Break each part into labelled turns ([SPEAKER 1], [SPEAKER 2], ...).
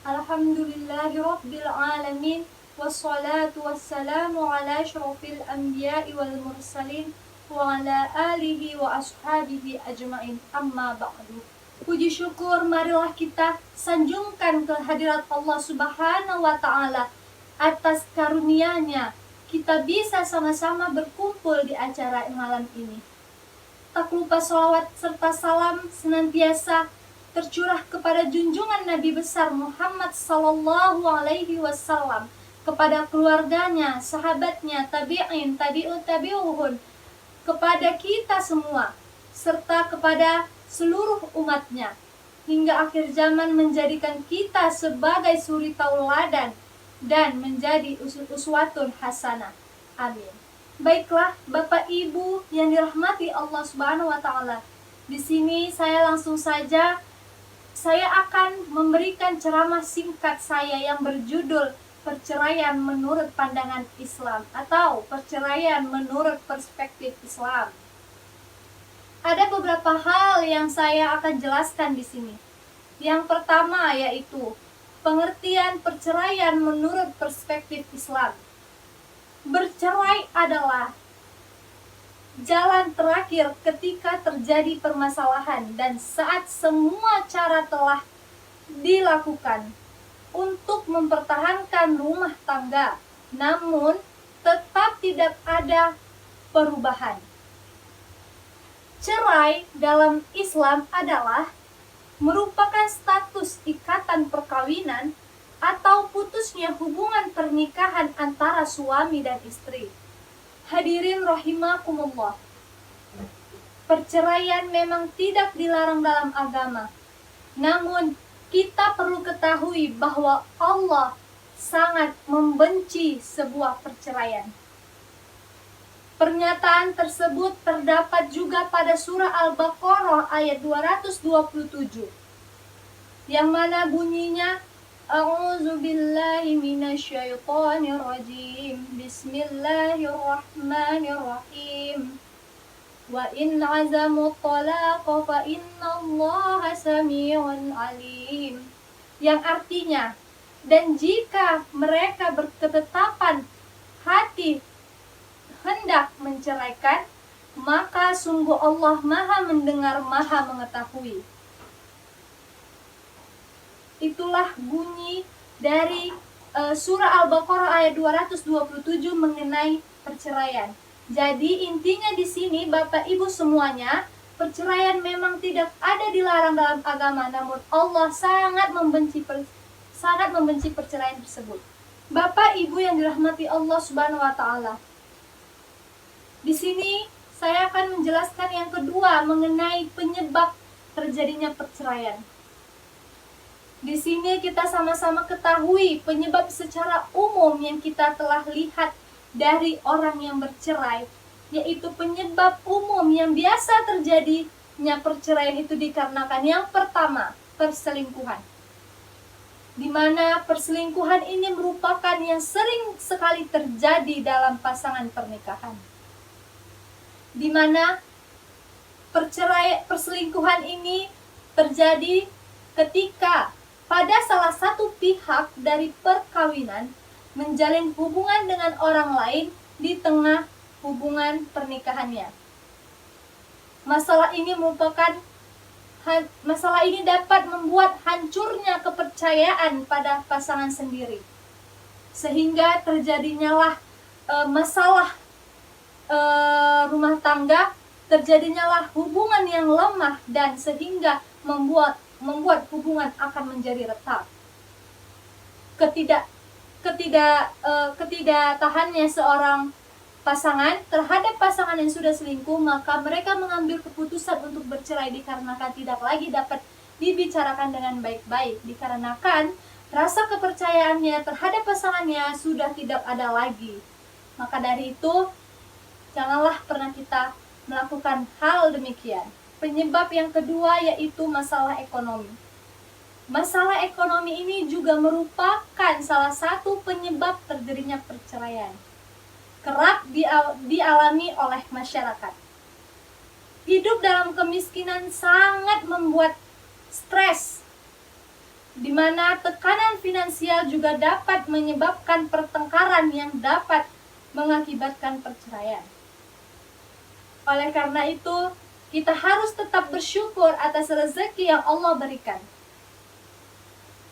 [SPEAKER 1] Alhamdulillahi Rabbil Alamin. Wassalatu wassalamu ala asyrafil anbiya'i wal mursalin wa ala alihi wa ashabihi ajma'in, amma ba'du. Puji syukur marilah kita sanjungkan kehadirat Allah Subhanahu wa Ta'ala atas karunia-Nya kita bisa sama-sama berkumpul di acara malam ini. Tak lupa sholawat serta salam senantiasa tercurah kepada junjungan Nabi besar Muhammad sallallahu alaihi wasallam, kepada keluarganya, sahabatnya, tabi'in, tabi'ut tabi'uhun, kepada kita semua, serta kepada seluruh umatnya, hingga akhir zaman menjadikan kita sebagai suri tauladan dan menjadi uswatun hasanah. Amin. Baiklah, Bapak Ibu yang dirahmati Allah Subhanahu wa Ta'ala, di sini saya langsung saja akan memberikan ceramah singkat saya yang berjudul Perceraian menurut pandangan Islam atau perceraian menurut perspektif Islam. Ada beberapa hal yang saya akan jelaskan di sini. Yang pertama yaitu pengertian perceraian menurut perspektif Islam. Bercerai adalah jalan terakhir ketika terjadi permasalahan dan saat semua cara telah dilakukan untuk mempertahankan rumah tangga, namun tetap tidak ada perubahan. Cerai dalam Islam adalah merupakan status ikatan perkawinan atau putusnya hubungan pernikahan antara suami dan istri. Hadirin rahimakumullah, perceraian memang tidak dilarang dalam agama, namun kita perlu ketahui bahwa Allah sangat membenci sebuah perceraian. Pernyataan tersebut terdapat juga pada surah Al-Baqarah ayat 227, yang mana bunyinya A'udzubillahi minasyaitonirrajim. Bismillahirrahmanirrahim. Wa in azamu talaqa fa innallaha sami'un alim. Yang artinya, dan jika mereka berketetapan hati hendak menceraikan, maka sungguh Allah Maha mendengar, Maha mengetahui. Itulah bunyi dari surah Al-Baqarah ayat 227 mengenai perceraian. Jadi intinya di sini Bapak Ibu semuanya, perceraian memang tidak ada dilarang dalam agama, namun Allah sangat membenci perceraian tersebut. Bapak Ibu yang dirahmati Allah Subhanahu wa Ta'ala, di sini saya akan menjelaskan yang kedua mengenai penyebab terjadinya perceraian. Di sini kita sama-sama ketahui penyebab secara umum yang kita telah lihat dari orang yang bercerai, yaitu penyebab umum yang biasa terjadinya perceraian itu dikarenakan yang pertama, perselingkuhan. Di mana perselingkuhan ini merupakan yang sering sekali terjadi dalam pasangan pernikahan. Di mana perselingkuhan ini terjadi ketika pada salah satu pihak dari perkawinan menjalin hubungan dengan orang lain di tengah hubungan pernikahannya. Masalah ini dapat membuat hancurnya kepercayaan pada pasangan sendiri, sehingga terjadinyalah masalah rumah tangga, terjadinyalah hubungan yang lemah dan sehingga membuat hubungan akan menjadi retak. Ketidaktahannya seorang pasangan terhadap pasangan yang sudah selingkuh, maka mereka mengambil keputusan untuk bercerai dikarenakan tidak lagi dapat dibicarakan dengan baik-baik, dikarenakan rasa kepercayaannya terhadap pasangannya sudah tidak ada lagi. Maka dari itu, janganlah pernah kita melakukan hal demikian. Penyebab yang kedua yaitu masalah ekonomi. Masalah ekonomi ini juga merupakan salah satu penyebab terjadinya perceraian. Kerap dialami oleh masyarakat. Hidup dalam kemiskinan sangat membuat stres, di mana tekanan finansial juga dapat menyebabkan pertengkaran yang dapat mengakibatkan perceraian. Oleh karena itu, kita harus tetap bersyukur atas rezeki yang Allah berikan.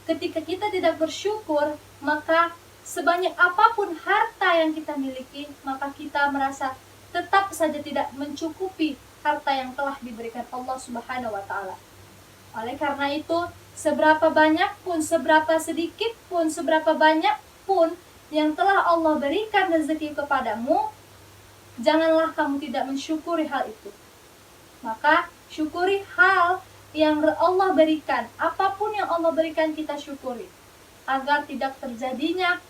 [SPEAKER 1] Ketika kita tidak bersyukur, maka sebanyak apapun harta yang kita miliki, maka kita merasa tetap saja tidak mencukupi harta yang telah diberikan Allah Subhanahu wa Ta'ala. Oleh karena itu, seberapa banyak pun, seberapa sedikit pun, seberapa banyak pun yang telah Allah berikan rezeki kepadamu, janganlah kamu tidak mensyukuri hal itu. Maka syukuri hal yang Allah berikan. Apapun yang Allah berikan kita syukuri, agar tidak terjadinya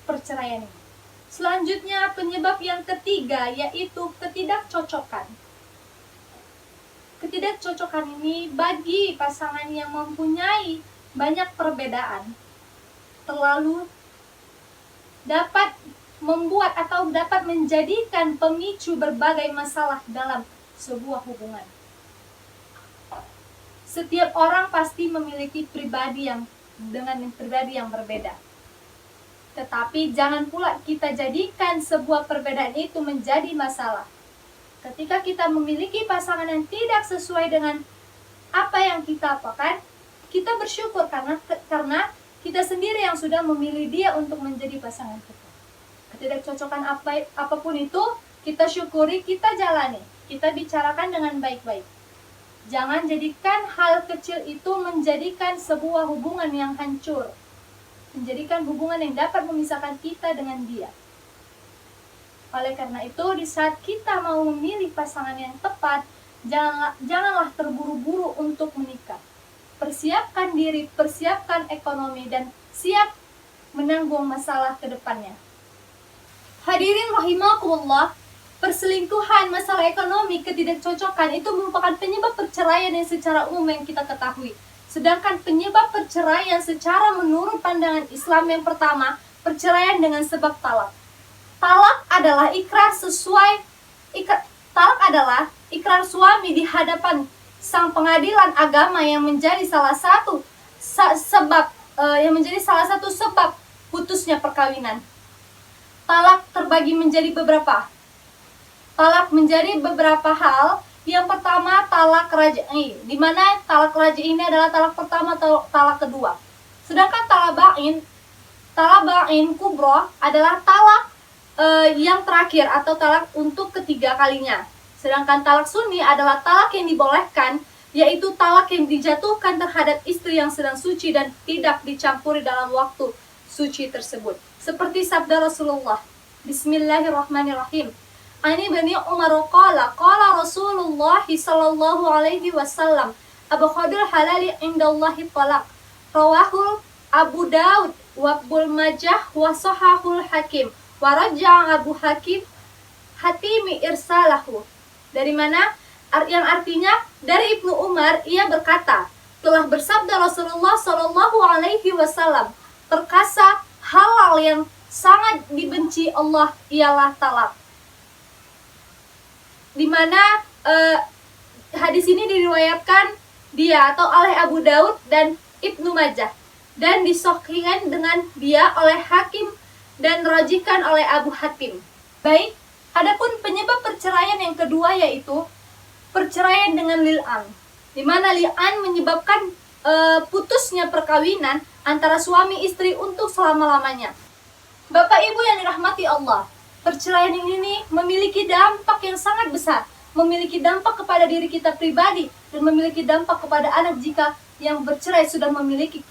[SPEAKER 1] perceraian ini. Selanjutnya, penyebab yang ketiga yaitu ketidakcocokan. Ketidakcocokan ini bagi pasangan yang mempunyai banyak perbedaan terlalu dapat membuat atau dapat menjadikan pemicu berbagai masalah dalam sebuah hubungan. Setiap orang pasti memiliki pribadi yang berbeda. Tetapi jangan pula kita jadikan sebuah perbedaan itu menjadi masalah. Ketika kita memiliki pasangan yang tidak sesuai dengan apa yang kita apakan, kita bersyukur karena kita sendiri yang sudah memilih dia untuk menjadi pasangan kita. Ketidakcocokan apapun itu, kita syukuri, kita jalani, kita bicarakan dengan baik-baik. Jangan jadikan hal kecil itu menjadikan sebuah hubungan yang hancur, menjadikan hubungan yang dapat memisahkan kita dengan dia. Oleh karena itu, di saat kita mau memilih pasangan yang tepat, janganlah terburu-buru untuk menikah. Persiapkan diri, persiapkan ekonomi, dan siap menanggung masalah ke depannya. Hadirin rahimakumullah, perselingkuhan, masalah ekonomi, ketidakcocokan itu merupakan penyebab perceraian yang secara umum yang kita ketahui. Sedangkan penyebab perceraian secara menurut pandangan Islam yang pertama, perceraian dengan sebab talak. Talak adalah ikrar suami di hadapan sang pengadilan agama yang menjadi salah satu sebab putusnya perkawinan. Talak terbagi menjadi beberapa. Talak menjadi beberapa hal. Yang pertama, talak raj'i, di mana talak raj'i ini adalah talak pertama atau talak kedua. Sedangkan talak ba'in kubro adalah talak yang terakhir atau talak untuk ketiga kalinya. Sedangkan talak sunni adalah talak yang dibolehkan, yaitu talak yang dijatuhkan terhadap istri yang sedang suci dan tidak dicampuri dalam waktu suci tersebut. Seperti sabda Rasulullah, Bismillahirrahmanirrahim. Ani bani Umar qala Rasulullah sallallahu alaihi wasallam abghadul halali indallahi talaq. Rawahul Abu Daud wa Ibnu Majah wa sahahul Hakim. Waraja Abu Hatimi irsalahu. Dari mana? Yang artinya dari Ibnu Umar, ia berkata, telah bersabda Rasulullah Shallallahu Alaihi Wasallam, perkasa halal yang sangat dibenci Allah ialah talak. Di mana hadis ini diriwayatkan dia atau oleh Abu Daud dan Ibnu Majah dan disahihkan dengan dia oleh Hakim dan rajikan oleh Abu Hatim. Baik, adapun penyebab perceraian yang kedua yaitu perceraian dengan li'an, di mana li'an menyebabkan putusnya perkawinan antara suami istri untuk selama-lamanya. Bapak Ibu yang dirahmati Allah, perceraian ini memiliki dampak yang sangat besar, memiliki dampak kepada diri kita pribadi dan memiliki dampak kepada anak jika yang bercerai sudah memiliki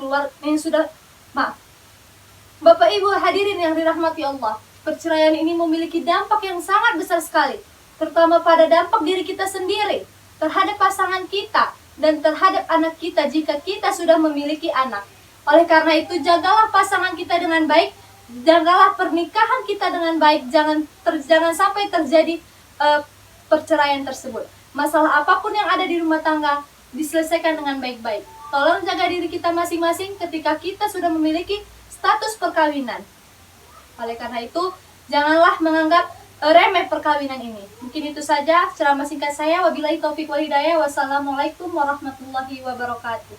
[SPEAKER 1] Bapak Ibu hadirin yang dirahmati Allah, perceraian ini memiliki dampak yang sangat besar sekali, terutama pada dampak diri kita sendiri, terhadap pasangan kita, dan terhadap anak kita jika kita sudah memiliki anak. Oleh karena itu, jagalah pasangan kita dengan baik, jagalah pernikahan kita dengan baik, jangan sampai terjadi perceraian tersebut. Masalah apapun yang ada di rumah tangga diselesaikan dengan baik-baik. Tolong jaga diri kita masing-masing ketika kita sudah memiliki status perkawinan. Oleh karena itu, janganlah menganggap remeh perkawinan ini. Mungkin itu saja ceramah singkat saya. Wabillahi taufiq wal hidayah. Wassalamualaikum warahmatullahi wabarakatuh.